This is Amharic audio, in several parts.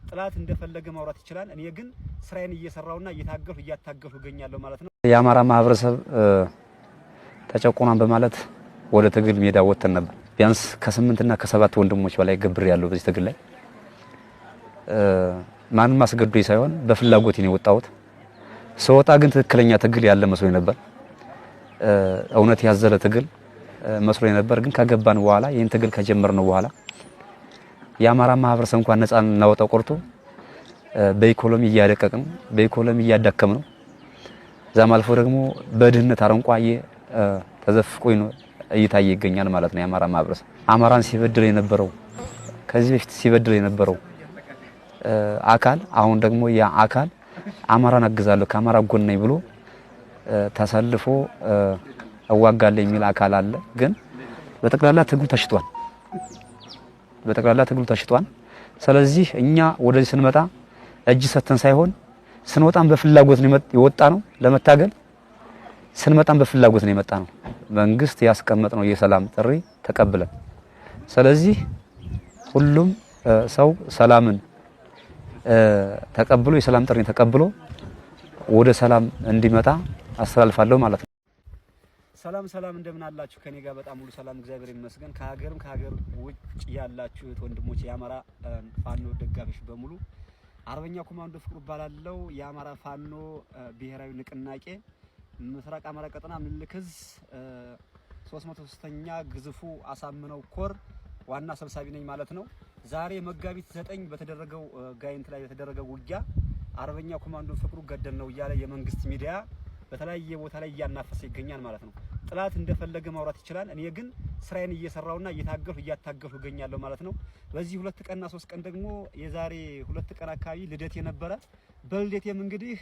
ጥላት እንደፈለገ ማውራት ይችላል። እኔ ግን ስራዬን እየሰራውና እያታገሉ እገኛለሁ ማለት ነው። የአማራ ማህበረሰብ ተጨቆናን በማለት ወደ ትግል ሜዳ ወጥተን ነበር። ቢያንስ ከ8 እና ከ7 ወንድሞች በላይ ገብር ያለው በዚህ ትግል ላይ ማንንም አስገዶኝ ሳይሆን በፍላጎት ነው የወጣሁት። ስወጣ ግን ትክክለኛ ትግል ያለ መስሎኝ ነበር። እውነት ያዘለ ትግል መስሎኝ ነበር። ግን ከገባን በኋላ ይሄን ትግል ከጀመርነው በኋላ የአማራ ማህበረሰብ እንኳን ነፃ እናወጣው ቆርጦ በኢኮኖሚ እያደቀቅን በኢኮኖሚ እያዳከምነው ዛም አልፎ ደግሞ በድህነት አረንቋዬ ተዘፍቆ እየታየ ይገኛል ማለት ነው። የአማራ ማህበረሰብ አማራን ሲበድል የነበረው ከዚህ በፊት ሲበድል የነበረው አካል አሁን ደግሞ ያ አካል አማራን አግዛለሁ ከአማራ ጎን ነኝ ብሎ ተሰልፎ እዋጋለሁ የሚል አካል አለ። ግን በጠቅላላ ትግሉ ተሽጧል። ስለዚህ እኛ ወደዚህ ስንመጣ እጅ ሰተን ሳይሆን ስንወጣም በፍላጎት ነው የወጣ ነው ለመታገል። ስንመጣም በፍላጎት ነው የመጣ ነው። መንግስት ያስቀመጠው የሰላም ጥሪ ተቀብለን ስለዚህ ሁሉም ሰው ሰላምን ተቀብሎ የሰላም ጥሪን ተቀብሎ ወደ ሰላም እንዲመጣ አስተላልፋለሁ ማለት ነው። ሰላም እንደምን አላችሁ? ከኔ ጋር በጣም ሙሉ ሰላም እግዚአብሔር ይመስገን። ከሀገር ውጭ ያላችሁ ወንድሞች የአማራ ፋኖ ደጋፊዎች በሙሉ አርበኛ ኮማንዶ ፍቅሩ ባላለው የአማራ ፋኖ ብሔራዊ ንቅናቄ ምስራቅ አማራ ቀጠና ምኒልክ ዕዝ 303ኛ ግዙፉ አሳምነው ኮር ዋና ሰብሳቢ ነኝ ማለት ነው። ዛሬ መጋቢት 9 በተደረገው ጋይንት ላይ በተደረገው ውጊያ አርበኛ ኮማንዶ ፍቅሩ ገደል ነው እያለ የመንግስት ሚዲያ በተለያየ ቦታ ላይ እያናፈሰ ይገኛል ማለት ነው። ጥላት እንደፈለገ ማውራት ይችላል። እኔ ግን ስራዬን እየሰራውና እያታገሉ እገኛለሁ ማለት ነው። በዚህ 2 ቀንና 3 ቀን ደግሞ የዛሬ 2 ቀን አካባቢ ልደት የነበረ በልደቴም እንግዲህ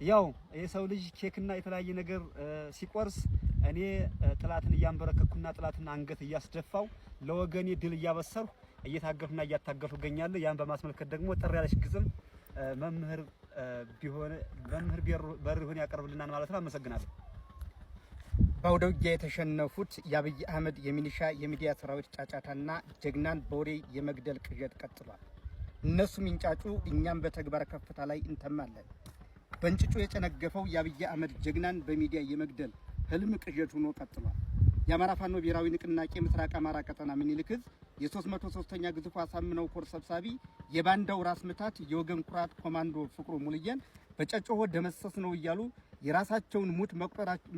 ያው የሰው ልጅ ኬክና የተለያየ ነገር ሲቆርስ እኔ ጥላትን እያንበረከኩና ጥላትን አንገት እያስደፋው ለወገኔ ድል እያበሰርሁ እየታገሉና እያታገሉ እገኛለሁ። ያን በማስመልከት ደግሞ ጥሪ ያለሽ ግጥም መምህር በሪሁን ያቀርብልናል ማለት ነው። አመሰግናለሁ። በአውደ ውጊያ የተሸነፉት የአብይ አህመድ የሚሊሻ የሚዲያ ሰራዊት ጫጫታና ጀግናን በወሬ የመግደል ቅዠት ቀጥሏል። እነሱም ይንጫጩ፣ እኛም በተግባር ከፍታ ላይ እንተማለን። በእንጭጩ የጨነገፈው የአብይ አህመድ ጀግናን በሚዲያ የመግደል ህልም ቅዠት ሆኖ ቀጥሏል። የአማራ ፋኖ ብሔራዊ ንቅናቄ ምስራቅ አማራ ቀጠና ምኒልክ ዕዝ የ303ኛ ግዙፍ አሳምነው ኮር ሰብሳቢ የባንዳው ራስ ምታት የወገን ኩራት ኮማንዶ ፍቅሩ ሙልየን በጨጮሆ ደመሰስ ነው እያሉ የራሳቸውን ሙት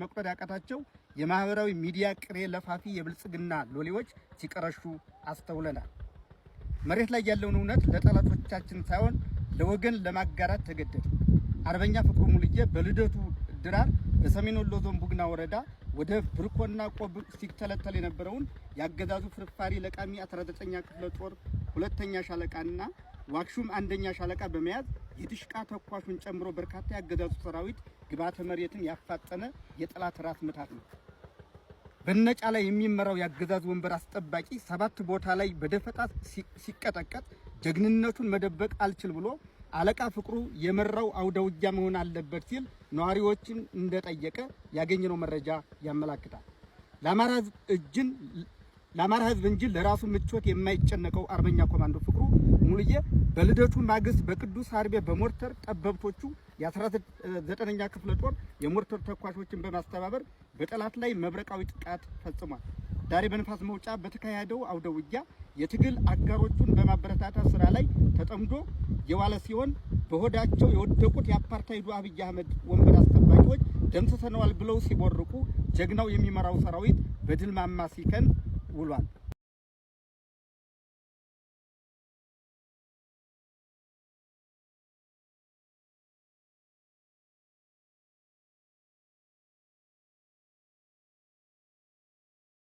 መቁጠር ያቃታቸው የማህበራዊ ሚዲያ ቅሬ ለፋፊ የብልጽግና ሎሌዎች ሲቀረሹ አስተውለናል። መሬት ላይ ያለውን እውነት ለጠላቶቻችን ሳይሆን ለወገን ለማጋራት ተገደደ። አርበኛ ፍቅሩ ሙልየ በልደቱ ድራር በሰሜን ወሎ ዞን ቡግና ወረዳ ወደ ብርኮና ቆብ ሲተለተል የነበረውን ያገዛዙ ፍርፋሪ ለቃሚ 19ኛ ክፍለ ጦር 2ኛ ሻለቃና ዋክሹም 1ኛ ሻለቃ በመያዝ የድሽቃ ተኳሹን ጨምሮ በርካታ ያገዛዙ ሰራዊት ግባተ መሬትን ያፋጠነ የጠላት ራስ ምታት ነው። በነጫ ላይ የሚመራው ያገዛዙ ወንበር አስጠባቂ 7 ቦታ ላይ በደፈጣ ሲቀጠቀጥ ጀግንነቱን መደበቅ አልችል ብሎ አለቃ ፍቅሩ የመራው አውደ ውጊያ መሆን አለበት ሲል ነዋሪዎችን እንደጠየቀ ያገኘነው መረጃ ያመላክታል። ለአማራ ሕዝብ እንጂ ለራሱ ምቾት የማይጨነቀው አርበኛ ኮማንዶ ፍቅሩ ሙልየ በልደቱ ማግስት በቅዱስ አርቤ በሞርተር ጠበብቶቹ የ19ኛ ክፍለ ጦር የሞርተር ተኳሾችን በማስተባበር በጠላት ላይ መብረቃዊ ጥቃት ፈጽሟል። ዛሬ በንፋስ መውጫ በተካሄደው አውደ ውጊያ የትግል አጋሮቹን በማበረታታት ስራ ላይ ተጠምዶ የዋለ ሲሆን በሆዳቸው የወደቁት የአፓርታይዱ አብይ አህመድ ወንበር አስጠባቂዎች ደምስሰነዋል ብለው ሲቦርቁ ጀግናው የሚመራው ሰራዊት በድል ማማ ሲከን ውሏል።